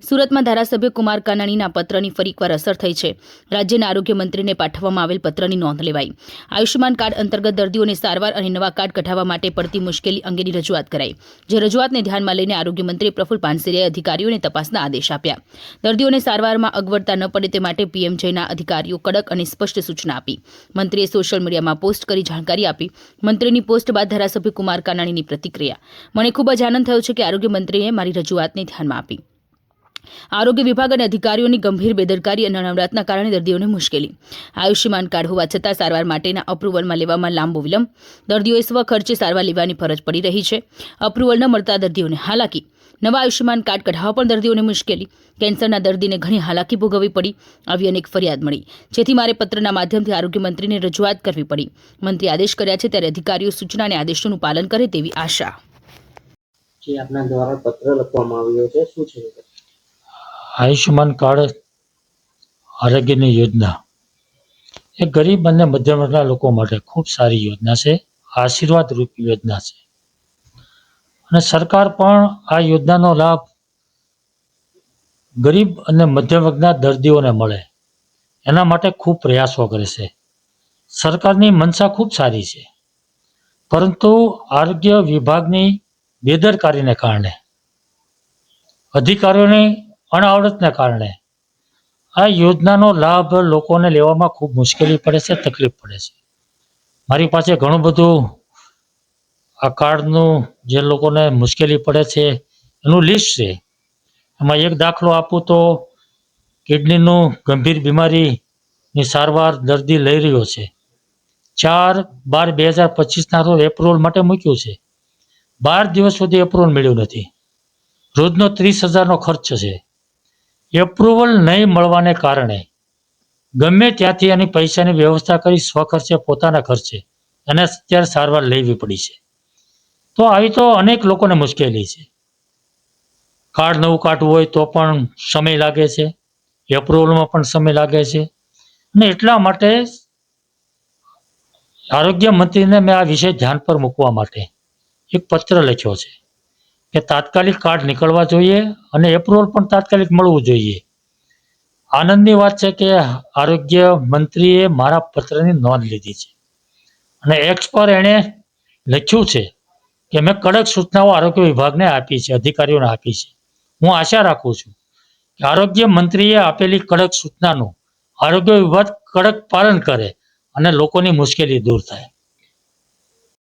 સુરતમાં ધારાસભ્ય કુમાર કાનાણીના પત્રની ફરી એકવાર અસર થઈ છે. રાજ્યના આરોગ્ય મંત્રીને પાઠવવામાં આવેલ પત્રની નોંધ લેવાઈ. આયુષ્યમાન કાર્ડ અંતર્ગત દર્દીઓને સારવાર અને નવા કાર્ડ કઢાવવા માટે પડતી મુશ્કેલી અંગેની રજૂઆત કરાઈ. જે રજૂઆતને ધ્યાનમાં લઈને આરોગ્ય મંત્રી પ્રફુલ પાનસેરિયાએ અધિકારીઓને તપાસના આદેશ આપ્યા. દર્દીઓને સારવારમાં અગવડતા ન પડે તે માટે પીએમજેના અધિકારીઓ કડક અને સ્પષ્ટ સૂચના આપી. મંત્રીએ સોશિયલ મીડિયામાં પોસ્ટ કરી જાણકારી આપી. મંત્રીની પોસ્ટ બાદ ધારાસભ્ય કુમાર કાનાણીની પ્રતિક્રિયા. મને ખૂબ જ આનંદ થયો છે કે આરોગ્ય મંત્રીએ મારી રજૂઆતને ધ્યાનમાં આપી. આરોગ્ય વિભાગ અને અધિકારીઓની ગંભીર બેદરકારી અને નવરાતના કારણે દર્દીઓને મુશ્કેલી. આયુષ્યમાન કાર્ડ હોવા છતાં સારવાર માટેના અપ્રુવલમાં લેવામાં લાંબો વિલંબ. દર્દીઓએ સ્વખર્ચે સારવાર લેવાની ફરજ પડી રહી છે. અપ્રુવલ ન મળતા દર્દીઓને હાલાકી. નવા આયુષ્યમાન કાર્ડ કઢાવવા પણ દર્દીઓને મુશ્કેલી. કેન્સરના દર્દીને ઘણી હાલાકી ભોગવવી પડી. આવી અનેક ફરિયાદ મળી, જેથી મારે પત્રના માધ્યમથી આરોગ્ય મંત્રીને રજૂઆત કરવી પડી. મંત્રી આદેશ કર્યા છે ત્યારે અધિકારીઓ સૂચના અને આદેશોનું પાલન કરે તેવી આશા. જે આપના દ્વારા પત્ર લખવામાં આવ્યો છે, શું છે? આયુષ્યમાન કાર્ડ આરોગ્યની યોજના એ ગરીબ અને મધ્યમ વર્ગના લોકો માટે ખૂબ સારી યોજના છે. આશીર્વાદ રૂપી યોજના છે અને સરકાર પણ આ યોજનાનો લાભ ગરીબ અને મધ્યમ વર્ગના દર્દીઓને મળે એના માટે ખૂબ પ્રયાસો કરે છે. સરકારની મનસા ખૂબ સારી છે, પરંતુ આરોગ્ય વિભાગની બેદરકારીને કારણે, અધિકારીઓની અણાવડતને કારણે આ યોજનાનો લાભ લોકોને લેવામાં ખૂબ મુશ્કેલી પડે છે, તકલીફ પડે છે. મારી પાસે ઘણું બધું આ કાર્ડનું જે લોકોને મુશ્કેલી પડે છે એનું લિસ્ટ છે. એમાં એક દાખલો આપું તો કિડનીનું ગંભીર બીમારીની સારવાર દર્દી લઈ રહ્યો છે. 4/12/2025 રોજ એપ્રુવલ માટે મૂક્યું છે. 12 દિવસ સુધી એપ્રુવલ મળ્યું નથી. રોજનો 30,000નો ખર્ચ છે. એપ્રુવલ નહીં મળવાને કારણે ગમે ત્યાંથી એની પૈસાની વ્યવસ્થા કરી સ્વખર્ચે પોતાના ખર્ચે અને અત્યારે સારવાર લેવી પડી છે. તો આવી તો અનેક લોકોને મુશ્કેલી છે. કાર્ડ નવું કાઢવું હોય તો પણ સમય લાગે છે, એપ્રુવલમાં પણ સમય લાગે છે. અને એટલા માટે આરોગ્ય મંત્રીને મેં આ વિષય ધ્યાન પર મૂકવા માટે એક પત્ર લખ્યો છે કે તાત્કાલિક કાર્ડ નીકળવા જોઈએ અને એપ્રુવલ પણ તાત્કાલિક મળવું જોઈએ. આનંદની વાત છે કે આરોગ્ય મંત્રીએ મારા પત્રની નોંધ લીધી છે અને એક્સ પર એણે લખ્યું છે કે મેં કડક સૂચનાઓ આરોગ્ય વિભાગને આપી છે, અધિકારીઓને આપી છે. હું આશા રાખું છું કે આરોગ્ય મંત્રીએ આપેલી કડક સૂચનાનું આરોગ્ય વિભાગ કડક પાલન કરે અને લોકોની મુશ્કેલી દૂર થાય.